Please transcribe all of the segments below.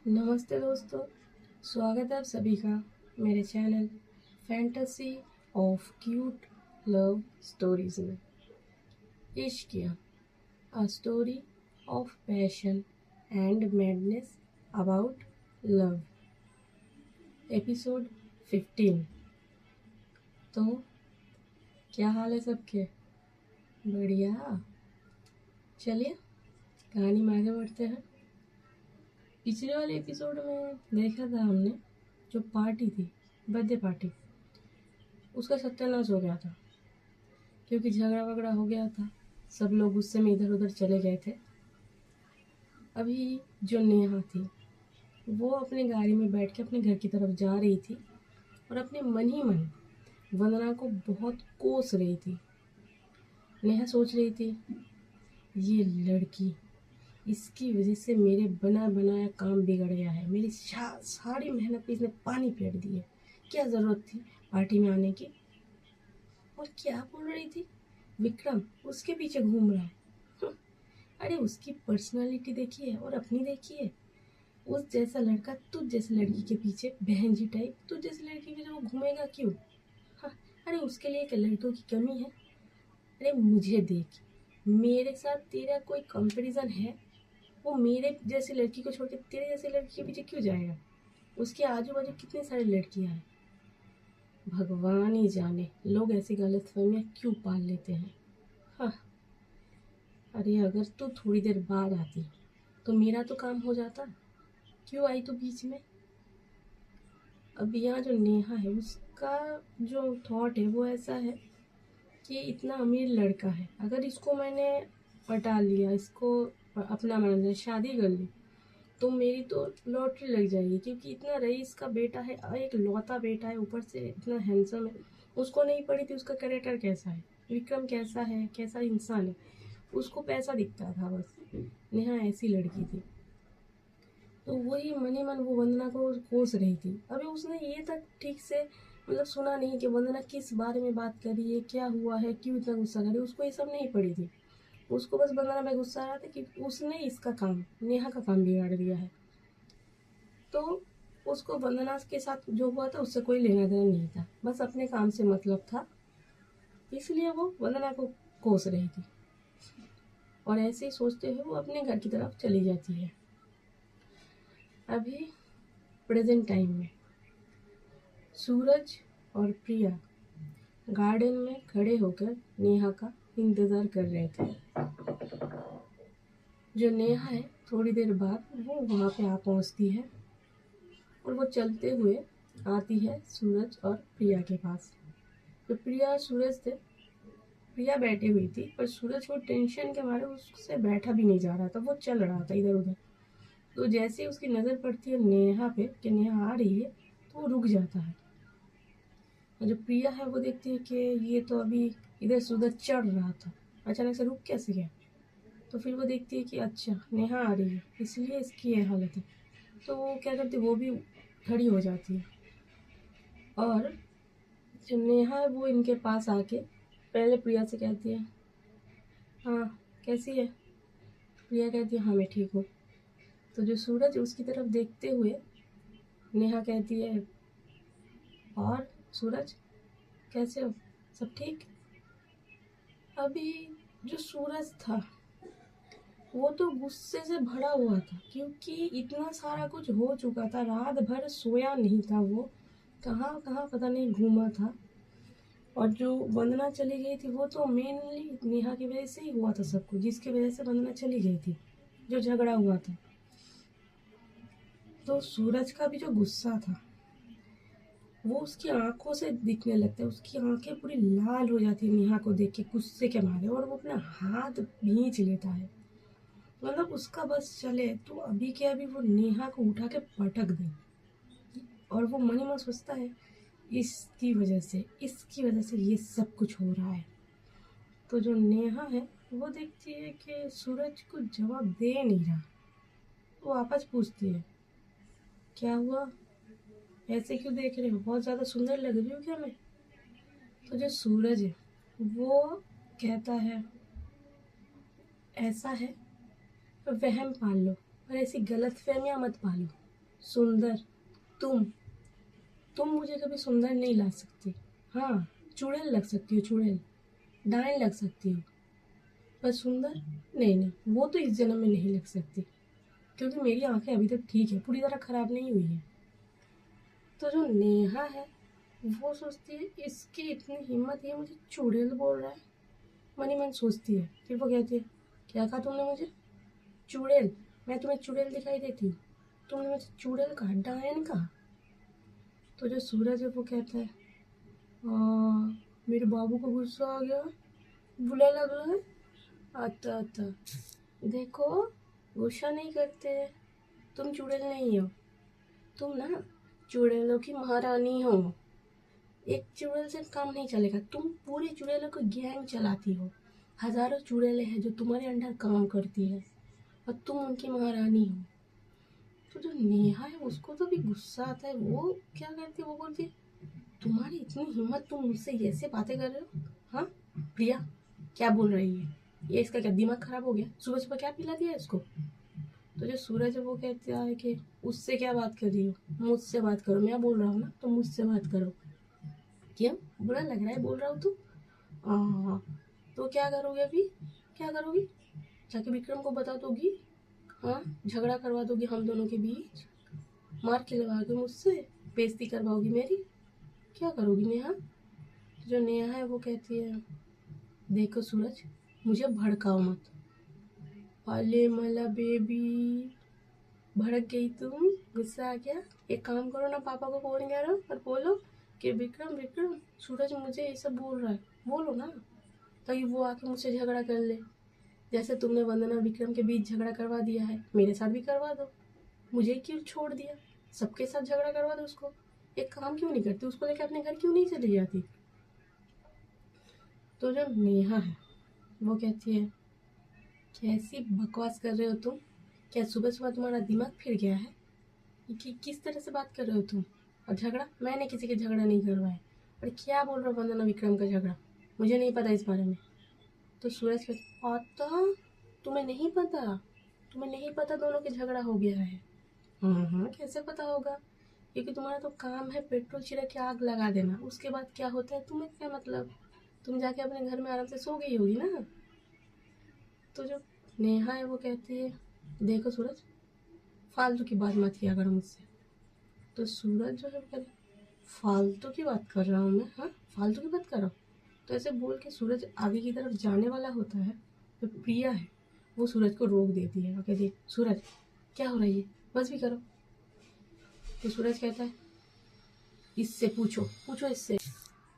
नमस्ते दोस्तों, स्वागत है आप सभी का मेरे channel fantasy of cute love stories में। Ishqiya, a story of passion and madness about love, episode 15। तो क्या हाल है सबके? बढ़िया। चलिए कहानी में आगे बढ़ते हैं। पिछले वाले एपिसोड में देखा था हमने, जो पार्टी थी, बर्थडे पार्टी, उसका सत्यानाश हो गया था क्योंकि झगड़ा वगड़ा हो गया था। सब लोग गुस्से में इधर उधर चले गए थे। अभी जो नेहा थी वो अपनी गाड़ी में बैठ के अपने घर की तरफ जा रही थी और अपने मन ही मन वंदना को बहुत कोस रही थी। नेहा सोच रही थी, ये लड़की, इसकी वजह से मेरे बना बनाया काम बिगड़ गया है। मेरी सारी मेहनत पे इसने पानी फेर दी है। क्या ज़रूरत थी पार्टी में आने की? और क्या बोल रही थी, विक्रम उसके पीछे घूम रहा है। अरे उसकी पर्सनालिटी देखिए और अपनी देखिए। उस जैसा लड़का तुझ जैसी लड़की के पीछे, बहन जी टाइप तुझ जैसी लड़की के पीछे वो घूमेगा क्यों? हाँ, अरे उसके लिए क्या लड़कों की कमी है? अरे मुझे देख, मेरे साथ तेरा कोई कंपैरिजन है? वो मेरे जैसी लड़की को छोड़ के तेरे जैसी लड़की के पीछे क्यों जाएगा? उसके आजू बाजू कितनी सारी लड़कियां हैं। भगवान ही जाने लोग ऐसी गलतफहमियां क्यों पाल लेते हैं। हाँ, अरे अगर तू थोड़ी देर बाद आती तो मेरा तो काम हो जाता। क्यों आई तू बीच में? अब यहाँ जो नेहा है उसका जो थॉट है वो ऐसा है कि इतना अमीर लड़का है, अगर इसको मैंने पटा लिया, इसको अपना मान लिया, शादी कर ली, तो मेरी तो लॉटरी लग जाएगी। क्योंकि इतना रईस का बेटा है, एक लौता बेटा है, ऊपर से इतना हैंडसम है। उसको नहीं पड़ी थी उसका कैरेक्टर कैसा है, विक्रम कैसा है, कैसा इंसान है, उसको पैसा दिखता था बस। नेहा ऐसी लड़की थी। तो वही मन ही मन वो वंदना को कोस रही थी। अभी उसने ये तक ठीक से मतलब सुना नहीं कि वंदना किस बारे में बात कर रही है, क्या हुआ है, क्यों इतना गुस्सा कर रही है। उसको ये सब नहीं पड़ी थी। उसको बस वंदना में गुस्सा आ रहा था कि उसने इसका काम, नेहा का काम बिगाड़ दिया है। तो उसको वंदना के साथ जो हुआ था उससे कोई लेना देना नहीं था, बस अपने काम से मतलब था। इसलिए वो वंदना को कोस रही थी और ऐसे ही सोचते हुए वो अपने घर की तरफ चली जाती है। अभी प्रेजेंट टाइम में सूरज और प्रिया गार्डन में खड़े होकर नेहा का इंतज़ार कर रहे थे। जो नेहा है थोड़ी देर बाद वो वहाँ पे आ पहुँचती है और वो चलते हुए आती है सूरज और प्रिया के पास। तो प्रिया और सूरज थे, प्रिया बैठी हुई थी पर सूरज को टेंशन के मारे उससे बैठा भी नहीं जा रहा था, वो चल रहा था इधर उधर। तो जैसे ही उसकी नज़र पड़ती है नेहा पे कि नेहा आ रही है तो वो रुक जाता है। जो प्रिया है वो देखती है कि ये तो अभी इधर से उधर चढ़ रहा था, अचानक से रुक कैसे गया। तो फिर वो देखती है कि अच्छा नेहा आ रही है इसलिए इसकी ये हालत है। तो वो क्या करती है, वो भी खड़ी हो जाती है और जो नेहा है वो इनके पास आके पहले प्रिया से कहती है, हाँ कैसी है? प्रिया कहती है, हाँ मैं ठीक हूँ। तो जो सूरज उसकी तरफ देखते हुए नेहा कहती है, और सूरज कैसे हो, सब ठीक? अभी जो सूरज था वो तो गुस्से से भरा हुआ था क्योंकि इतना सारा कुछ हो चुका था, रात भर सोया नहीं था, वो कहाँ कहाँ पता नहीं घूमा था। और जो वंदना चली गई थी वो तो मेनली नेहा की वजह से ही हुआ था सब कुछ, जिसकी वजह से वंदना चली गई थी, जो झगड़ा हुआ था। तो सूरज का भी जो गुस्सा था वो उसकी आंखों से दिखने लगता है, उसकी आंखें पूरी लाल हो जाती है नेहा को देख के गुस्से के मारे, और वो अपना हाथ भींच लेता है। मतलब उसका बस चले तो अभी के अभी वो नेहा को उठा के पटक दे। और वो मन ही मन सोचता है इसकी वजह से ये सब कुछ हो रहा है। तो जो नेहा है वो देखती है कि सूरज को जवाब दे नहीं रहा। वो वापस पूछती है, क्या हुआ, ऐसे क्यों देख रहे हो, बहुत ज़्यादा सुंदर लग रही हो क्या मैं? तो जो सूरज है वो कहता है, ऐसा है, वहम पाल लो पर ऐसी गलत फहमियाँ मत पालो। सुंदर। तुम तुम मुझे कभी सुंदर नहीं ला सकती। हाँ, चुड़ैल लग सकती हो, चुड़ैल, डायन लग सकती हो, पर सुंदर नहीं, नहीं, वो तो इस जन्म में नहीं लग सकती, क्योंकि मेरी आंखें अभी तक ठीक है, पूरी तरह खराब नहीं हुई है। तो जो नेहा है वो सोचती है इसकी इतनी हिम्मत, ये मुझे चुड़ैल बोल रहा है। मन ही मन सोचती है। फिर वो कहती है, क्या कहा तुमने मुझे? चुड़ैल? मैं तुम्हें चुड़ैल दिखाई देती हूँ? तुमने मुझे चुड़ैल कहा, डायन कहा? तो जो सूरज है वो कहता है, मेरे बाबू को गुस्सा आ गया, बुरा लग रहा है। आता आता देखो, गुस्सा नहीं करते, तुम चुड़ैल नहीं हो, तुम ना चुड़ैलों की महारानी हो। एक चुड़ैल से काम नहीं चलेगा, तुम पूरी चुड़ैलों को गैंग चलाती हो। हजारों चुड़ैलें हैं जो तुम्हारे अंडर काम करती है और तुम उनकी महारानी हो। तो जो नेहा है उसको तो भी गुस्सा आता है। वो क्या करती है, वो बोलती है, तुम्हारी इतनी हिम्मत, तुम मुझसे ऐसे बातें कर रहे हो? हाँ प्रिया, क्या बोल रही है ये? इसका क्या दिमाग खराब हो गया? सुबह सुबह क्या पिला दिया इसको? तो जो सूरज है वो कहता है कि उससे क्या बात कर रही हो, मुझसे बात करो, मैं बोल रहा हूँ ना, तो मुझसे बात करो। क्यों, बुरा लग रहा है बोल रहा हूँ तो? हाँ, तो क्या करोगे अभी? क्या करोगी? जाके विक्रम को बता दोगी? हाँ, झगड़ा करवा दोगी हम दोनों के बीच, मार खिलवाओगे मुझसे, बेइज्जती करवाओगी मेरी? क्या करोगी नेहा? जो नेहा है वो कहती है, देखो सूरज, मुझे भड़काओ मत। अले मला बेबी, भड़क गई तुम? गुस्सा आ गया? एक काम करो ना, पापा को फोन करो और बोलो कि विक्रम विक्रम, सूरज मुझे ये सब बोल रहा है। बोलो ना, ताकि वो आके मुझसे झगड़ा कर ले। जैसे तुमने वंदना विक्रम के बीच झगड़ा करवा दिया है, मेरे साथ भी करवा दो। मुझे क्यों छोड़ दिया? सबके साथ झगड़ा करवा दो उसको। एक काम क्यों नहीं करती, उसको लेकर अपने घर क्यों नहीं चली जाती? तो जो नेहा है वो कहती है, कैसी बकवास कर रहे हो तुम? क्या सुबह सुबह तुम्हारा दिमाग फिर गया है? किस तरह से बात कर रहे हो तुम? और झगड़ा? मैंने किसी के झगड़ा नहीं करवाया। और क्या बोल रहे हो वंदना विक्रम का झगड़ा? मुझे नहीं पता इस बारे में। तो सूरज कहता, आता तुम्हें नहीं पता? तुम्हें नहीं पता दोनों के झगड़ा हो गया है? हाँ, कैसे पता होगा? क्योंकि तुम्हारा तो काम है पेट्रोल छिड़क के आग लगा देना, उसके बाद क्या होता है तुम्हें क्या मतलब? तुम जाके अपने घर में आराम से सो गई होगी ना। तो जो नेहा है वो कहती है, देखो सूरज, फालतू की बात मत किया करो मुझसे। तो सूरज जो है वो कहता, फालतू की बात कर रहा हूँ मैं? हाँ, फालतू की बात कर रहा हूँ? तो ऐसे बोल के सूरज आगे की तरफ जाने वाला होता है। तो प्रिया है वो सूरज को रोक देती है और कहती है, सूरज क्या हो रही है, बस भी करो। तो सूरज कहता है, इससे पूछो, पूछो इससे,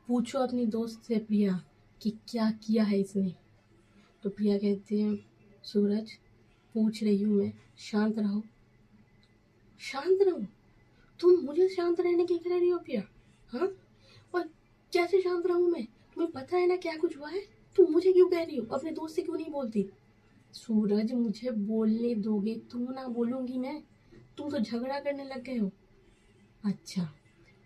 पूछो अपनी दोस्त से प्रिया कि क्या किया है इसने। तो प्रिया कहती है, सूरज पूछ रही हूँ मैं, शांत रहो। शांत रहो? तुम मुझे शांत रहने की कह रही हो प्रिया? हाँ, और कैसे शांत रहूँ मैं? तुम्हें पता है ना क्या कुछ हुआ है? तुम मुझे क्यों कह रही हो? अपने दोस्त से क्यों नहीं बोलती? सूरज मुझे बोलने दोगे तुम, ना बोलूंगी मैं? तुम तो झगड़ा करने लग गए हो। अच्छा,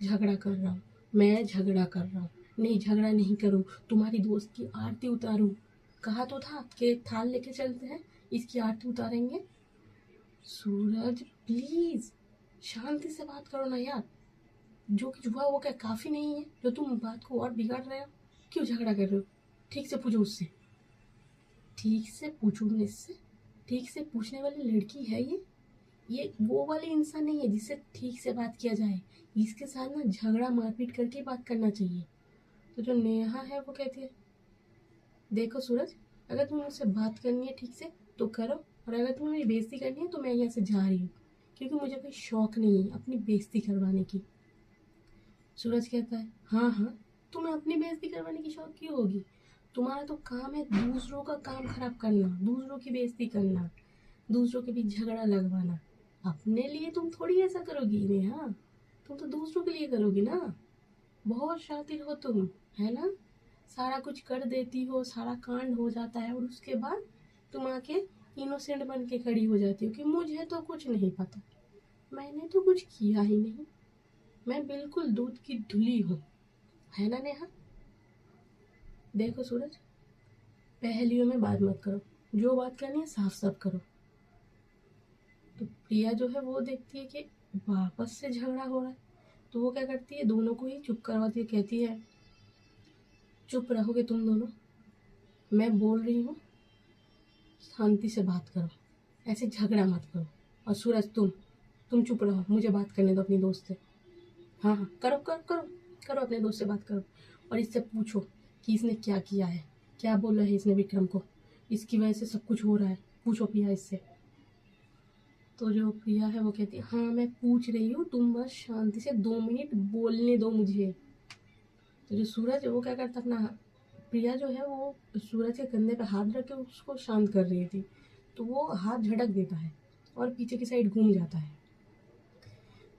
झगड़ा कर रहा हूँ? मैं झगड़ा कर रहा हूँ? नहीं, झगड़ा नहीं करूँ, तुम्हारी दोस्त की आरती उतारूँ। कहा तो था कि एक थाल लेके चलते हैं, इसकी आरती उतारेंगे। सूरज प्लीज शांति से बात करो ना यार। जो कुछ हुआ वो क्या काफी नहीं है जो तुम बात को और बिगाड़ रहे हो? क्यों झगड़ा कर रहे हो? ठीक से पूछो उससे। ठीक से पूछूं मैं इससे? ठीक से पूछने वाली लड़की है ये वो वाले इंसान नहीं है जिससे ठीक से बात किया जाए। इसके साथ ना झगड़ा मारपीट करके बात करना चाहिए। तो जो नेहा है वो कहती है, देखो सूरज, अगर तुम्हें मुझसे बात करनी है ठीक से तो करो, और अगर तुम्हें मेरी बेइज्जती करनी है तो मैं यहाँ से जा रही हूँ, क्योंकि मुझे कोई शौक नहीं है अपनी बेइज्जती करवाने की। सूरज कहता है, हाँ हाँ, तुम्हें अपनी बेइज्जती करवाने की शौक क्यों होगी? तुम्हारा तो काम है दूसरों का काम खराब करना, दूसरों की बेइज्जती करना, दूसरों के बीच झगड़ा लगवाना। अपने लिए तुम थोड़ी ऐसा करोगी नेहा, तुम तो दूसरों के लिए करोगी ना। बहुत शातिर हो तुम, है ना? सारा कुछ कर देती हो, सारा कांड हो जाता है और उसके बाद तुम आके इनोसेंट बन के खड़ी हो जाती हो कि मुझे तो कुछ नहीं पता, मैंने तो कुछ किया ही नहीं, मैं बिल्कुल दूध की धुली हूँ, है ना नेहा? देखो सूरज, पहेलियों में बात मत करो, जो बात करनी है साफ साफ करो। तो प्रिया जो है वो देखती है कि वापस से झगड़ा हो रहा है, तो वो क्या करती है, दोनों को ही चुप करवाती है, कहती है चुप रहोगे तुम दोनों, मैं बोल रही हूँ, शांति से बात करो, ऐसे झगड़ा मत करो। और सूरज तुम चुप रहो, मुझे बात करने दो अपनी दोस्त से। हाँ हाँ, करो करो करो करो, अपने दोस्त से बात करो और इससे पूछो कि इसने क्या किया है, क्या बोला है इसने विक्रम को, इसकी वजह से सब कुछ हो रहा है, पूछो प्रिया इससे। तो जो प्रिया है वो कहती है हाँ मैं पूछ रही हूँ, तुम बस शांति से 2 मिनट बोलने दो मुझे। तो जो सूरज है वो क्या करता अपना, प्रिया जो है वो सूरज के कंधे पे हाथ रख के उसको शांत कर रही थी, तो वो हाथ झटक देता है और पीछे की साइड घूम जाता है।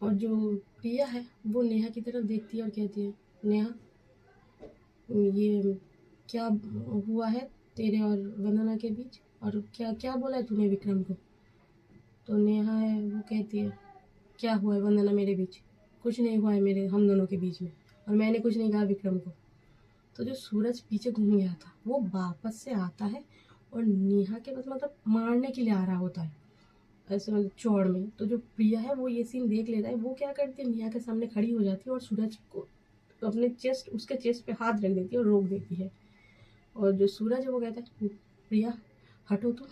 और जो प्रिया है वो नेहा की तरफ देखती है और कहती है नेहा ये क्या हुआ है तेरे और वंदना के बीच, और क्या क्या बोला है तूने विक्रम को। तो नेहा है वो कहती है क्या हुआ है वंदना मेरे बीच, कुछ नहीं हुआ है मेरे हम दोनों के बीच में, और मैंने कुछ नहीं कहा विक्रम को। तो जो सूरज पीछे घूम गया था वो वापस से आता है और नेहा के पास मतलब मारने के लिए आ रहा होता है, ऐसे मतलब चौड़ में। तो जो प्रिया है वो ये सीन देख लेता है, वो क्या करती है नेहा के सामने खड़ी हो जाती है और सूरज को अपने उसके चेस्ट पे हाथ रख देती है और रोक देती है। और जो सूरज है वो कहता है प्रिया हटो तुम,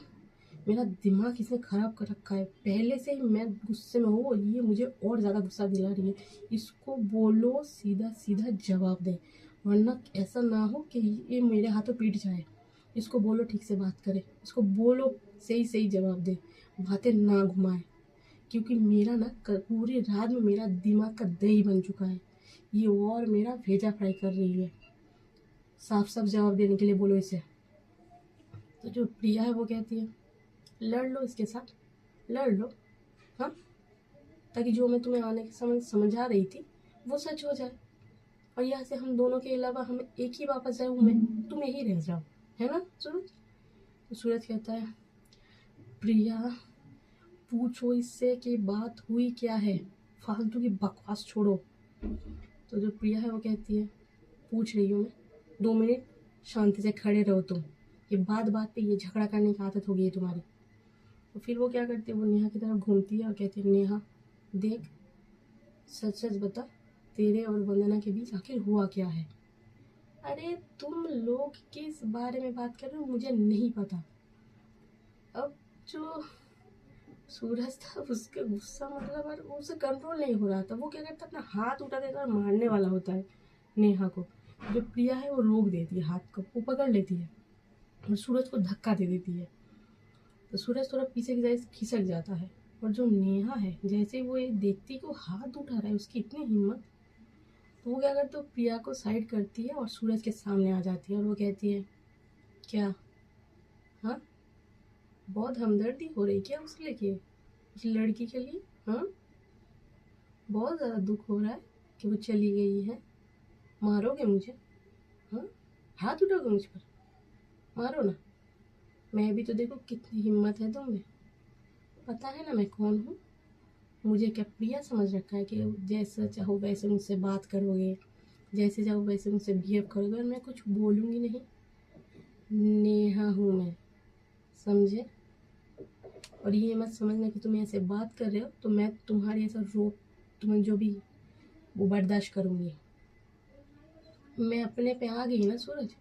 मेरा दिमाग इसने ख़राब कर रखा है, पहले से ही मैं गुस्से में हूँ और ये मुझे और ज़्यादा गुस्सा दिला रही है। इसको बोलो सीधा सीधा जवाब दे, वरना ऐसा ना हो कि ये मेरे हाथों पीट जाए। इसको बोलो ठीक से बात करे, इसको बोलो सही सही जवाब दे, बातें ना घुमाए, क्योंकि मेरा ना पूरी रात में मेरा दिमाग का दही बन चुका है, ये और मेरा भेजा फ्राई कर रही है। साफ साफ जवाब देने के लिए बोलो इसे। तो जो प्रिया है वो कहती है लड़ लो इसके साथ, लड़ लो, हाँ, ताकि जो मैं तुम्हें आने के समय समझा रही थी वो सच हो जाए, और यहाँ से हम दोनों के अलावा हम एक ही वापस जाऊँ, मैं तुम यही रह जाओ, है ना सूरज। तो सूरज कहता है प्रिया पूछो इससे कि बात हुई क्या है, फालतू की बकवास छोड़ो। तो जो प्रिया है वो कहती है पूछ रही हूँ मैं, 2 मिनट शांति से खड़े रहो तुम, ये बात बात पे ये झगड़ा करने की आदत हो गई है तुम्हारी। तो फिर वो क्या करती है, वो नेहा की तरफ घूमती है और कहती है नेहा देख सच सच बता, तेरे और वंदना के बीच आखिर हुआ क्या है। अरे तुम लोग किस बारे में बात कर रहे हो मुझे नहीं पता। अब जो सूरज था उसका गुस्सा मतलब और उसे कंट्रोल नहीं हो रहा था, वो क्या करता अपना हाथ उठा देता और मारने वाला होता है नेहा को। जो प्रिया है वो रोक देती है हाथ को, वो पकड़ लेती है और सूरज को धक्का दे देती है। तो सूरज थोड़ा पीछे की साइड खिसक जाता है, और जो नेहा है जैसे वो ये देखती को हाथ उठा रहा है उसकी इतनी हिम्मत, तो वो क्या करती है प्रिया को साइड करती है और सूरज के सामने आ जाती है और वो कहती है क्या, हाँ, बहुत हमदर्दी हो रही क्या उस लेके, उस लड़की के लिए, हाँ, बहुत ज़्यादा दुख हो रहा है कि वो चली गई है, मारोगे मुझे, हाँ, हाथ उठाओगे मुझ पर, मारो ना, मैं भी तो देखो कितनी हिम्मत है तुम्हें, पता है ना मैं कौन हूँ, मुझे क्या प्रिया समझ रखा है कि जैसा चाहो वैसे मुझसे बात करोगे, जैसे चाहो वैसे मुझसे बिहेव करोगे और मैं कुछ बोलूँगी नहीं। नेहा हूँ मैं, समझे। और ये मत समझना कि तुम ऐसे बात कर रहे हो तो मैं तुम्हारी ऐसा तुम्हें जो भी वो बर्दाश्त करूँगी। मैं अपने पे आ गई ना सूरज,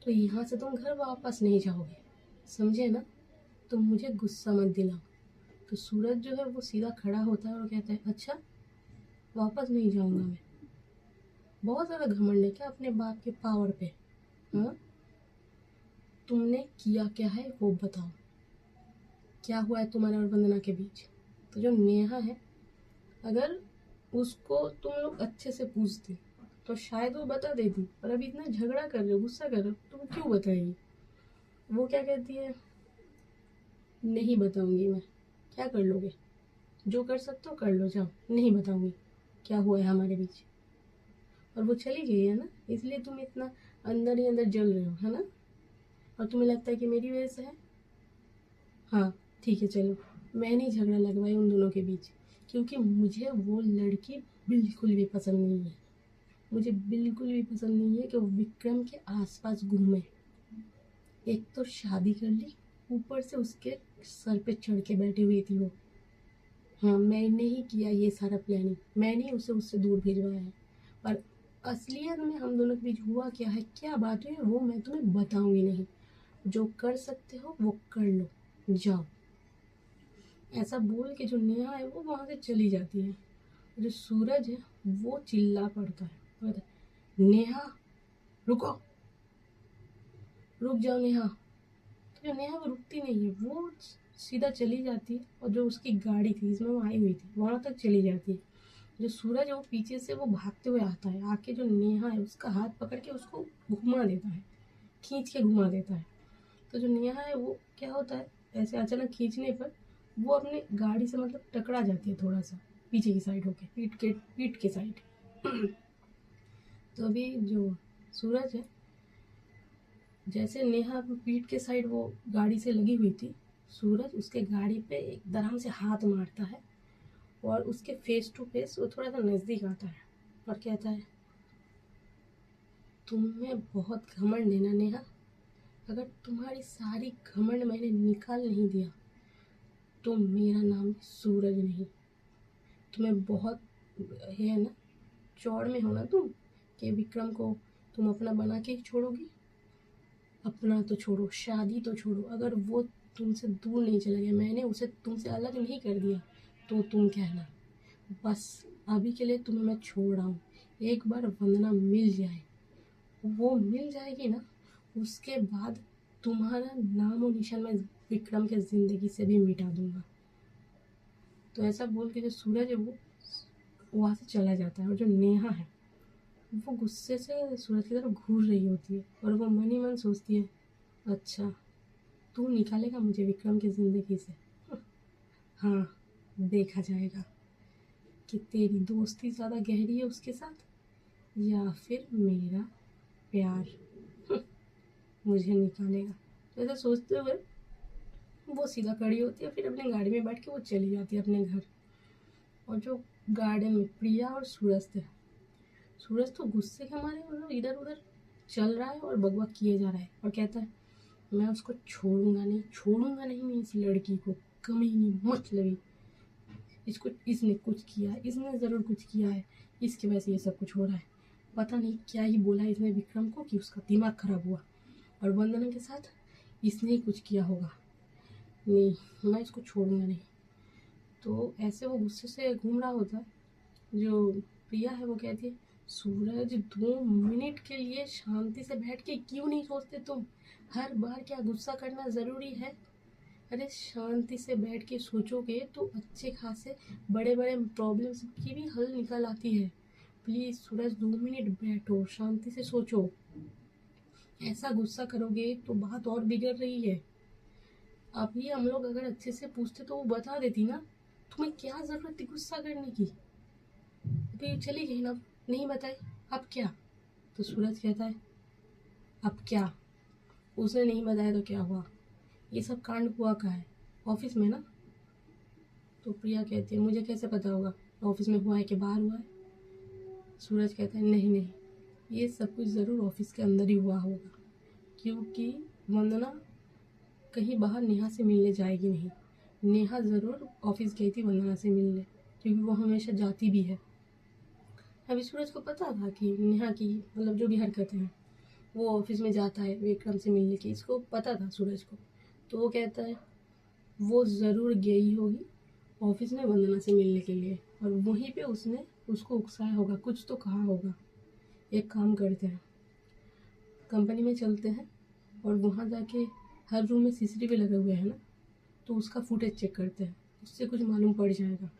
तो यहाँ से तुम घर वापस नहीं जाओगे, समझे ना, तो मुझे गुस्सा मत दिलाओ। तो सूरज जो है वो सीधा खड़ा होता है और कहता है अच्छा वापस नहीं जाऊँगा मैं, बहुत ज़्यादा घमंड है क्या अपने बाप के पावर पे, हाँ, तुमने किया क्या है वो बताओ, क्या हुआ है तुम्हारे और वंदना के बीच। तो जो नेहा है अगर उसको तुम लोग अच्छे से पूछती तो शायद वो बता देती, पर अभी इतना झगड़ा कर रहे हो, गुस्सा कर रहे हो, तो वो क्यों बताएगी। वो क्या कहती है नहीं बताऊंगी मैं, क्या कर लोगे, जो कर सकते हो कर लो, जाओ, नहीं बताऊंगी क्या हुआ है हमारे बीच। और वो चली गई है ना, इसलिए तुम इतना अंदर ही अंदर जल रहे हो, है ना, और तुम्हें लगता है कि मेरी वजह से है। हाँ ठीक है चलो, मैंने झगड़ा लगवाया उन दोनों के बीच, क्योंकि मुझे वो लड़की बिल्कुल भी पसंद नहीं है, मुझे बिल्कुल भी पसंद नहीं है कि वो विक्रम के आसपास घूमे। एक तो शादी कर ली, ऊपर से उसके सर पे चढ़ के बैठी हुई थी वो, हाँ, मैंने ही किया ये सारा प्लानिंग, मैंने ही उसे उससे दूर भिजवाया है। और असलियत में हम दोनों के बीच हुआ क्या है, क्या बात हुई है, वो मैं तुम्हें बताऊंगी नहीं। जो कर सकते हो वो कर लो, जाओ। ऐसा बोल के जो नेहा है वो वहां से चली जाती है। जो सूरज है वो चिल्ला पड़ता है, कहता है, नेहा रुको, रुक जाओ नेहा। तो जो नेहा वो रुकती नहीं है, वो सीधा चली जाती है और जो उसकी गाड़ी थी जिसमें वो आई हुई थी वहां तक चली जाती है। जो सूरज है वो पीछे से वो भागते हुए आता है, आके जो नेहा है उसका हाथ पकड़ के उसको घुमा देता है, खींच के घुमा देता है। तो जो नेहा है वो क्या होता है, ऐसे अचानक खींचने पर वो अपने गाड़ी से मतलब टकरा जाती है थोड़ा सा पीछे की साइड होके, पीठ के साइड। तो अभी जो सूरज है, जैसे नेहा पीठ के साइड वो गाड़ी से लगी हुई थी, सूरज उसके गाड़ी पे एकदम से हाथ मारता है और उसके फेस टू फेस वो थोड़ा सा नज़दीक आता है और कहता है, तुम्हें बहुत घमंड है ना नेहा, अगर तुम्हारी सारी घमंड मैंने निकाल नहीं दिया तो मेरा नाम सूरज नहीं। तुम्हें बहुत है ना, चौड़ में हो ना तुम, कि विक्रम को तुम अपना बना के ही छोड़ोगी। अपना तो छोड़ो, शादी तो छोड़ो, अगर वो तुमसे दूर नहीं चला गया, मैंने उसे तुमसे अलग नहीं कर दिया, तो तुम कहना। बस अभी के लिए तुम्हें मैं छोड़ रहा हूँ। एक बार वंदना मिल जाए, वो मिल जाएगी ना, उसके बाद तुम्हारा नाम और निशान मैं विक्रम के ज़िंदगी से भी मिटा दूंगा। तो ऐसा बोल के जो सूरज है वो वहाँ से चला जाता है। और जो नेहा है वो गुस्से से सूरज की तरफ घूर रही होती है और वो मन ही मन सोचती है, अच्छा तू निकालेगा मुझे विक्रम की ज़िंदगी से, हाँ देखा जाएगा कि तेरी दोस्ती ज़्यादा गहरी है उसके साथ या फिर मेरा प्यार मुझे निकालेगा। तो ऐसा सोचते हुए वो सीधा खड़ी होती है, फिर अपनी गाड़ी में बैठ के वो चली जाती है अपने घर। और जो गार्डन में प्रिया और सूरज थे, सूरज तो गुस्से के मारे मतलब इधर उधर चल रहा है और बकबक किए जा रहा है और कहता है, मैं उसको छोड़ूंगा नहीं, छोड़ूंगा नहीं मैं इस लड़की को, कमीनी मतलबी, इसको इसने कुछ किया है, इसने ज़रूर कुछ किया है, इसकी वजह से ये सब कुछ हो रहा है। पता नहीं क्या ही बोला इसने विक्रम को कि उसका दिमाग खराब हुआ, और वंदना के साथ इसने ही कुछ किया होगा। नहीं, मैं इसको छोड़ूंगा नहीं। तो ऐसे वो गुस्से से घूम रहा होता है। जो प्रिया है वो कहती है, सूरज 2 मिनट के लिए शांति से बैठ के क्यों नहीं सोचते तुम, हर बार क्या गुस्सा करना ज़रूरी है। अरे शांति से बैठ के सोचोगे तो अच्छे खासे बड़े बड़े प्रॉब्लम्स की भी हल निकल आती है। प्लीज़ सूरज 2 मिनट बैठो, शांति से सोचो। ऐसा गुस्सा करोगे तो बात और बिगड़ रही है। अभी हम लोग अगर अच्छे से पूछते तो वो बता देती ना, तुम्हें क्या ज़रूरत थी गुस्सा करने की। अभी चली गई ना, नहीं बताई, अब क्या। तो सूरज कहता है, अब क्या, उसने नहीं बताया तो क्या हुआ, ये सब कांड हुआ कहाँ है, ऑफिस में ना। तो प्रिया कहती है, मुझे कैसे पता होगा ऑफिस में हुआ है कि बाहर हुआ है। सूरज कहता है, नहीं नहीं, ये सब कुछ ज़रूर ऑफिस के अंदर ही हुआ होगा, क्योंकि वंदना कहीं बाहर नेहा से मिलने जाएगी नहीं। नेहा ज़रूर ऑफिस गई थी वंदना से मिलने, क्योंकि वो हमेशा जाती भी है। अभी सूरज को पता था कि नेहा की मतलब जो भी हरकतें हैं, वो ऑफिस में जाता है विक्रम से मिलने की, इसको पता था सूरज को। तो वो कहता है, वो ज़रूर गई होगी ऑफिस में वंदना से मिलने के लिए, और वहीं पे उसने उसको उकसाया होगा, कुछ तो कहा होगा। एक काम करते हैं, कंपनी में चलते हैं और वहाँ जाके हर रूम में सीसीटीवी लगे हुए हैं ना, तो उसका फुटेज चेक करते हैं, उससे कुछ मालूम पड़ जाएगा।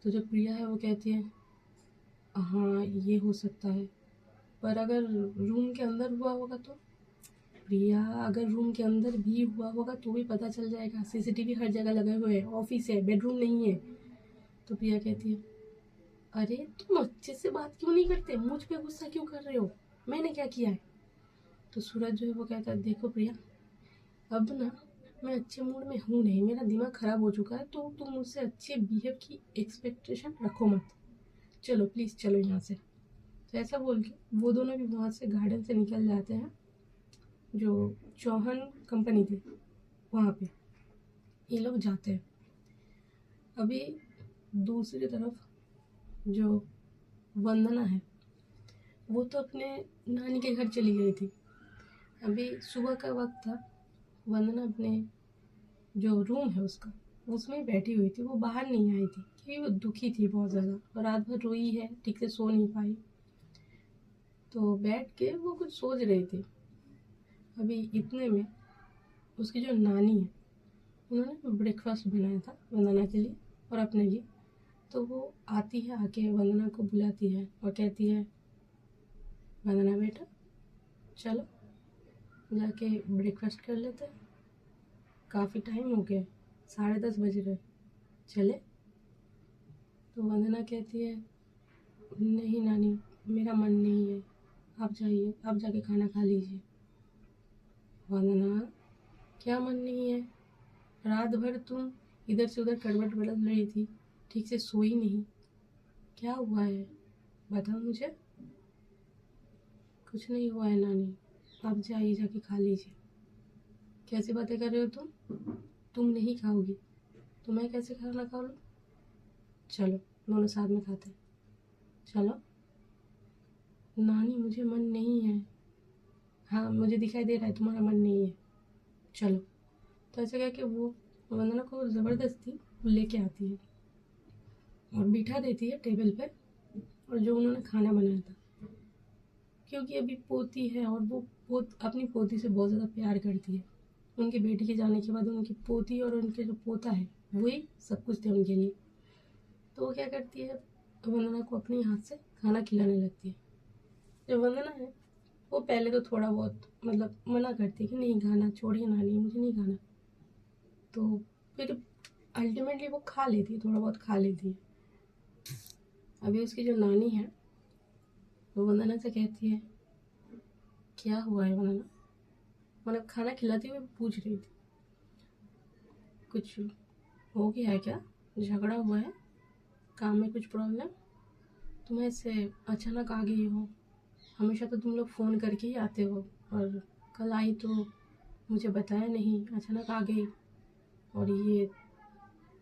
तो जो प्रिया है वो कहती है, हाँ ये हो सकता है, पर अगर रूम के अंदर हुआ होगा तो। प्रिया, अगर रूम के अंदर भी हुआ होगा तो भी पता चल जाएगा, सीसीटीवी हर जगह लगे हुए हैं, ऑफिस है, बेडरूम नहीं है। तो प्रिया कहती है, अरे तुम अच्छे से बात क्यों नहीं करते, मुझ पे गुस्सा क्यों कर रहे हो, मैंने क्या किया है। तो सूरज जो है वो कहता है, देखो प्रिया, अब ना मैं अच्छे मूड में हूँ नहीं, मेरा दिमाग खराब हो चुका है, तो तुम मुझसे अच्छे बिहेव की एक्सपेक्टेशन रखो मत, चलो प्लीज़ चलो यहाँ से। तो ऐसा बोल के वो दोनों भी वहाँ से गार्डन से निकल जाते हैं। जो चौहान कंपनी थी वहाँ पे ये लोग जाते हैं। अभी दूसरी तरफ जो वंदना है वो तो अपने नानी के घर चली गई थी। अभी सुबह का वक्त था। वंदना अपने जो रूम है उसका उसमें बैठी हुई थी, वो बाहर नहीं आई थी क्योंकि वो दुखी थी बहुत ज़्यादा और रात भर रोई है, ठीक से सो नहीं पाई। तो बैठ के वो कुछ सोच रही थी। अभी इतने में उसकी जो नानी है उन्होंने ब्रेकफास्ट बनाया था वंदना के लिए और अपने लिए। तो वो आती है, आके वंदना को बुलाती है और कहती है, वंदना बेटा चलो जाके ब्रेकफास्ट कर लेते हैं, काफ़ी टाइम हो गया, 10:30 बज रहे, चले। तो वंदना कहती है, नहीं नानी मेरा मन नहीं है, आप जाइए, आप जाके खाना खा लीजिए। वंदना क्या मन नहीं है? रात भर तुम इधर से उधर करवट बदल रही थी, ठीक से सोई नहीं, क्या हुआ है बताओ मुझे। कुछ नहीं हुआ है नानी, आप जाइए, जाके खा लीजिए। कैसी बातें कर रहे हो तुम नहीं खाओगी तो मैं कैसे खाना खा लूँ? चलो दोनों साथ में खाते हैं, चलो। नानी मुझे मन नहीं है। हाँ मुझे दिखाई दे रहा है तुम्हारा मन नहीं है, चलो। तो ऐसे कह के वो वंदना को ज़बरदस्ती लेके आती है और बिठा देती है टेबल पे, और जो उन्होंने खाना बनाया था, क्योंकि अभी पोती है और वो अपनी पोती से बहुत ज़्यादा प्यार करती है। उनके बेटी के जाने के बाद उनकी पोती और उनके जो पोता है वही सब कुछ थे उनके लिए। तो वो क्या करती है, वंदना को अपने हाथ से खाना खिलाने लगती है। जो वंदना है वो पहले तो थोड़ा बहुत मतलब मना करती है कि नहीं खाना, छोड़िए नानी मुझे नहीं खाना। तो फिर अल्टीमेटली वो खा लेती है, थोड़ा बहुत खा लेती है। अभी उसकी जो नानी है वो वंदना से कहती है, क्या हुआ है वंदना? मतलब खाना खिलाती हुए पूछ रही थी, कुछ हो गया है क्या? झगड़ा हुआ है? काम में कुछ प्रॉब्लम? तुम ऐसे अचानक आ गई हो, हमेशा तो तुम लोग फ़ोन करके ही आते हो, और कल आई तो मुझे बताया नहीं, अचानक आ गई। और ये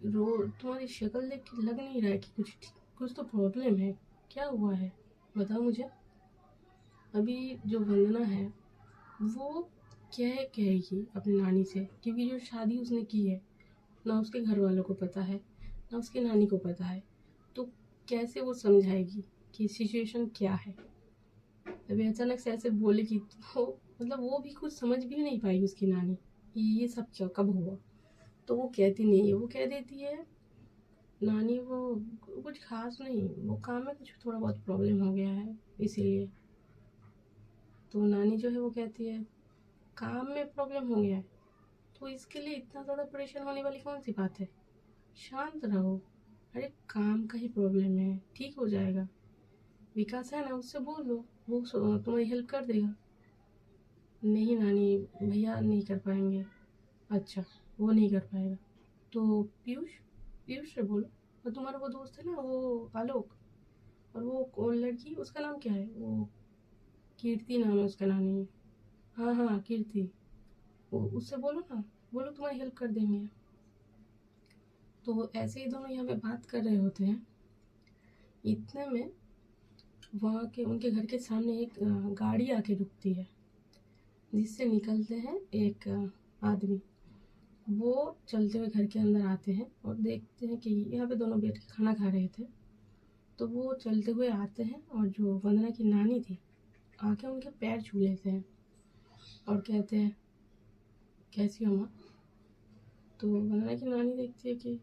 तुम्हारी शक्ल देख के लग नहीं रहा है कि कुछ तो प्रॉब्लम है, क्या हुआ है बताओ मुझे। अभी जो वंदना है वो क्या कहेगी अपनी नानी से, क्योंकि जो शादी उसने की है ना उसके घर वालों को पता है ना उसकी नानी को पता है। तो कैसे वो समझाएगी कि सिचुएशन क्या है। अभी अचानक से ऐसे बोलेगी तो मतलब वो भी कुछ समझ भी नहीं पाएगी उसकी नानी, ये सब क्या कब हुआ। तो वो कहती नहीं है, वो कह देती है, नानी वो कुछ खास नहीं, वो काम में कुछ थोड़ा बहुत प्रॉब्लम हो गया है इसीलिए। तो नानी जो है वो कहती है, काम में प्रॉब्लम हो गया है तो इसके लिए इतना ज़्यादा परेशान होने वाली कौन सी बात है, शांत रहो। अरे काम का ही प्रॉब्लम है, ठीक हो जाएगा। विकास है ना, उससे बोल दो, वो तुम्हारी हेल्प कर देगा। नहीं नानी भैया नहीं कर पाएंगे। अच्छा वो नहीं कर पाएगा तो पीयूष पीयूष से बोलो। और तुम्हारा वो दोस्त है ना वो आलोक, और वो लड़की उसका नाम क्या है, वो कीर्ति नाम है उसका, नानी। हाँ हाँ कीर्ति, वो उससे बोलो ना, बोलो तुम्हारी हेल्प कर देंगे। तो ऐसे ही दोनों यहाँ पे बात कर रहे होते हैं। इतने में वहाँ के उनके घर के सामने एक गाड़ी आके रुकती है, जिससे निकलते हैं एक आदमी। वो चलते हुए घर के अंदर आते हैं और देखते हैं कि यहाँ पे दोनों बैठ के खाना खा रहे थे। तो वो चलते हुए आते हैं और जो वंदना की नानी थी आके उनके पैर छू लेते हैं और कहते हैं, कैसी हो माँ? तो वंदना की नानी देखती है कि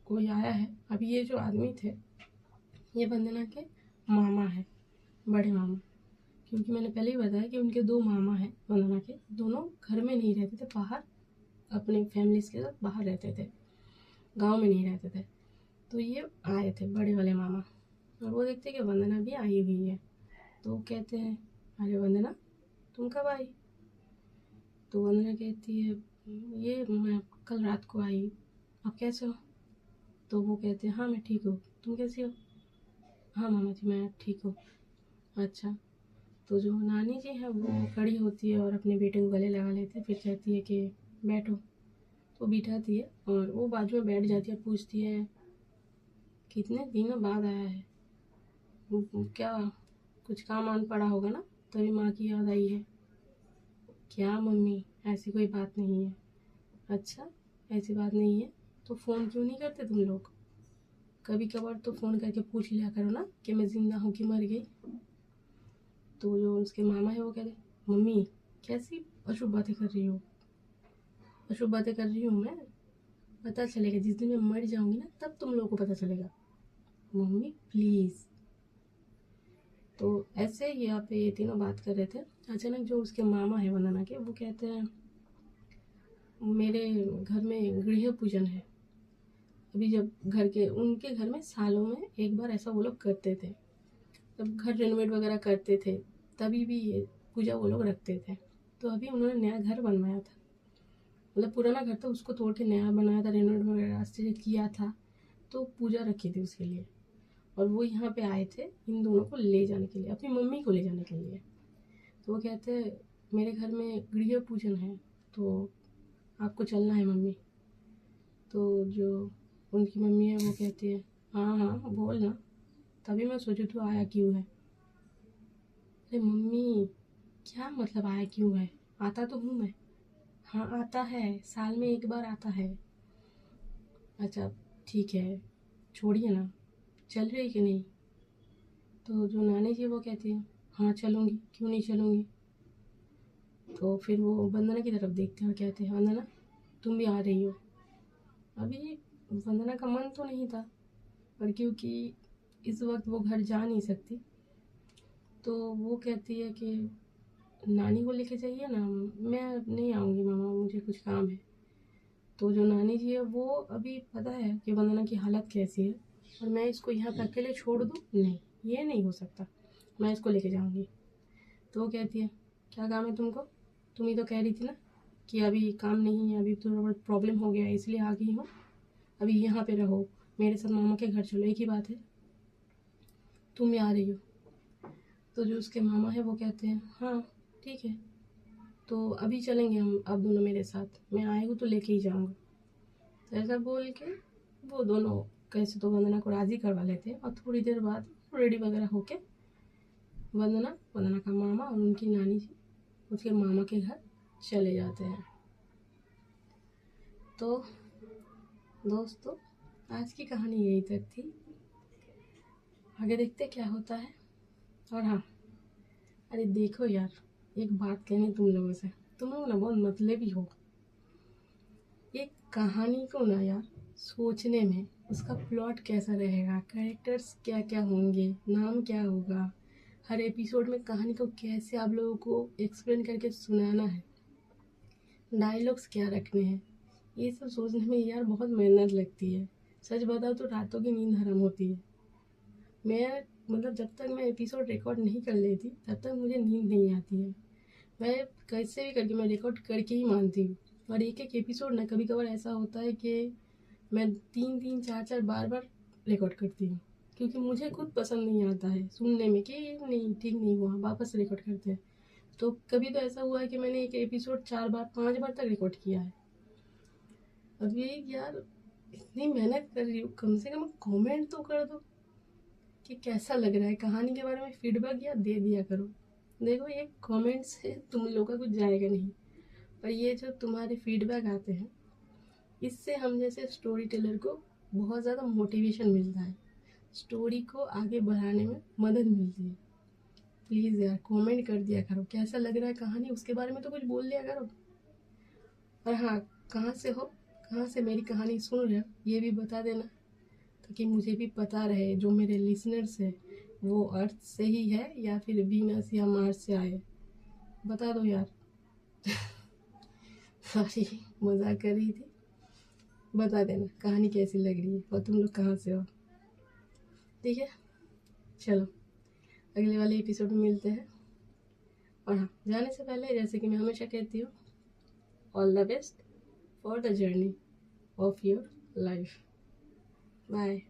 कोई आया है। अभी ये जो आदमी थे ये वंदना के मामा है, बड़े मामा। क्योंकि मैंने पहले ही बताया कि उनके 2 मामा हैं वंदना के, दोनों घर में नहीं रहते थे, बाहर अपने फैमिलीज के साथ बाहर रहते थे, गांव में नहीं रहते थे। तो ये आए थे बड़े वाले मामा, और वो देखते कि वंदना भी आई हुई है। तो वो कहते हैं, अरे वंदना तुम कब आई? तो वंदना कहती है, ये मैं कल रात को आई, आप कैसे हो? तो वो कहते हैं, हाँ मैं ठीक हूँ, तुम कैसी हो? हाँ मामा जी मैं ठीक हूँ। अच्छा। तो जो नानी जी हैं वो खड़ी होती है और अपने बेटे को गले लगा लेती है, फिर कहती है कि बैठो। तो बिठाती है और वो बाजू में बैठ जाती है, पूछती है, कितने दिनों बाद आया है। क्या कुछ काम आन पड़ा होगा ना, तभी माँ की याद आई है। क्या मम्मी, ऐसी कोई बात नहीं है। अच्छा, ऐसी बात नहीं है तो फ़ोन क्यों नहीं करते तुम लोग? कभी कभार तो फ़ोन करके पूछ लिया करो ना कि मैं ज़िंदा हूँ कि मर गई। तो जो उसके मामा है वो कह रहे, मम्मी कैसी अशुभ बातें कर रही हो? अशुभ बातें कर रही हूँ मैं? पता चलेगा जिस दिन मैं मर जाऊंगी ना, तब तुम लोगों को पता चलेगा। Mummy please. तो ऐसे ही यहाँ पे ये तीनों बात कर रहे थे। अचानक जो उसके मामा है वंदना के, वो कहते हैं मेरे घर में गृह पूजन है। अभी जब उनके घर में सालों में एक बार ऐसा वो लोग करते थे, जब घर रेनोवेट वगैरह करते थे तभी भी ये पूजा वो लोग रखते थे। तो अभी उन्होंने नया घर बनवाया था, मतलब पुराना घर था उसको तोड़ के नया बनाया था, रेनोवेट वगैरह से किया था। तो पूजा रखी थी उसके लिए, और वो यहाँ पे आए थे इन दोनों को ले जाने के लिए, अपनी मम्मी को ले जाने के लिए। तो वो कहते मेरे घर में गृह पूजन है तो आपको चलना है मम्मी। तो जो उनकी मम्मी है वो कहती है हाँ हाँ बोल ना, तभी मैं सोचू तू आया क्यों है। अरे मम्मी, क्या मतलब आया क्यों है? आता तो हूँ मैं। हाँ आता है, साल में एक बार आता है। अच्छा ठीक है, छोड़िए ना, चल रही कि नहीं? तो जो नानी जी वो कहती है हाँ चलूँगी, क्यों नहीं चलूँगी। तो फिर वो वंदना की तरफ देखते हैं और कहते हैं वंदना तुम भी आ रही हो। अभी वंदना का मन तो नहीं था, पर क्योंकि इस वक्त वो घर जा नहीं सकती, तो वो कहती है कि नानी को लेके जाइए ना, मैं नहीं आऊँगी मामा, मुझे कुछ काम है। तो जो नानी जी है वो अभी पता है कि वंदना की हालत कैसी है, और मैं इसको यहाँ पे अकेले छोड़ दूँ? नहीं, ये नहीं हो सकता, मैं इसको लेके जाऊँगी। तो वो कहती है क्या काम है तुमको? तुम ही तो कह रही थी ना कि अभी काम नहीं है, अभी थोड़ा बहुत प्रॉब्लम हो गया है इसलिए आ गई हूँ। अभी यहाँ पे रहो, मेरे साथ मामा के घर चलो, एक ही बात है। तुम भी आ रही हो? तो जो उसके मामा है वो कहते हैं हाँ ठीक है, तो अभी चलेंगे हम, आप दोनों मेरे साथ, मैं आए हूँ तो लेके ही जाऊँगा। तो ऐसा बोल के वो दोनों कैसे तो वंदना को राज़ी करवा लेते हैं, और थोड़ी देर बाद रेडी वगैरह होके वंदना का मामा और उनकी नानी जी उसके मामा के घर चले जाते हैं। तो दोस्तों, आज की कहानी यही तक थी, आगे देखते क्या होता है। और हाँ, अरे देखो यार, एक बात कहनी तुम लोगों से, तुम लोग ना बहुत मतलबी हो। एक कहानी को ना यार सोचने में, उसका प्लॉट कैसा रहेगा, कैरेक्टर्स क्या क्या होंगे, नाम क्या होगा, हर एपिसोड में कहानी को कैसे आप लोगों को एक्सप्लेन करके सुनाना है, डायलॉग्स क्या रखने हैं, ये सब सोचने में यार बहुत मेहनत लगती है। सच बताओ तो रातों की नींद हराम होती है। मैं मतलब जब तक मैं एपिसोड रिकॉर्ड नहीं कर लेती तब तक मुझे नींद नहीं आती है। मैं कैसे भी करके मैं रिकॉर्ड करके ही मानती हूँ। और एक एक एपिसोड ना कभी कभार ऐसा होता है कि मैं 3-3 4-4 बार रिकॉर्ड करती हूँ, क्योंकि मुझे खुद पसंद नहीं आता है सुनने में कि नहीं ठीक नहीं हुआ, वापस रिकॉर्ड करते हैं। तो कभी तो ऐसा हुआ है कि मैंने एक एपिसोड 4 बार 5 बार तक रिकॉर्ड किया है। अभी यार इतनी मेहनत कर रही हूँ, कम से कम कमेंट तो कर दो कि कैसा लग रहा है, कहानी के बारे में फीडबैक या दे दिया करो। देखो ये कमेंट से तुम लोग का कुछ जाएगा नहीं, पर ये जो तुम्हारे फीडबैक आते हैं इससे हम जैसे स्टोरी टेलर को बहुत ज़्यादा मोटिवेशन मिलता है, स्टोरी को आगे बढ़ाने में मदद मिलती है। प्लीज़ यार कमेंट कर दिया करो, कैसा लग रहा है कहानी, उसके बारे में तो कुछ बोल दिया करो। और हाँ, कहाँ से हो, कहाँ से मेरी कहानी सुन रहे हो, ये भी बता देना, ताकि मुझे भी पता रहे जो मेरे लिसनर्स है वो अर्थ से ही है या फिर वीनस या मार्स से आए, बता दो यार। सॉरी, मजाक कर रही थी। बता देना कहानी कैसी लग रही है और तुम लोग कहाँ से हो। ठीक है, चलो अगले वाले एपिसोड में मिलते हैं। और हाँ, जाने से पहले जैसे कि मैं हमेशा कहती हूँ, all the best for the journey of your life. Bye.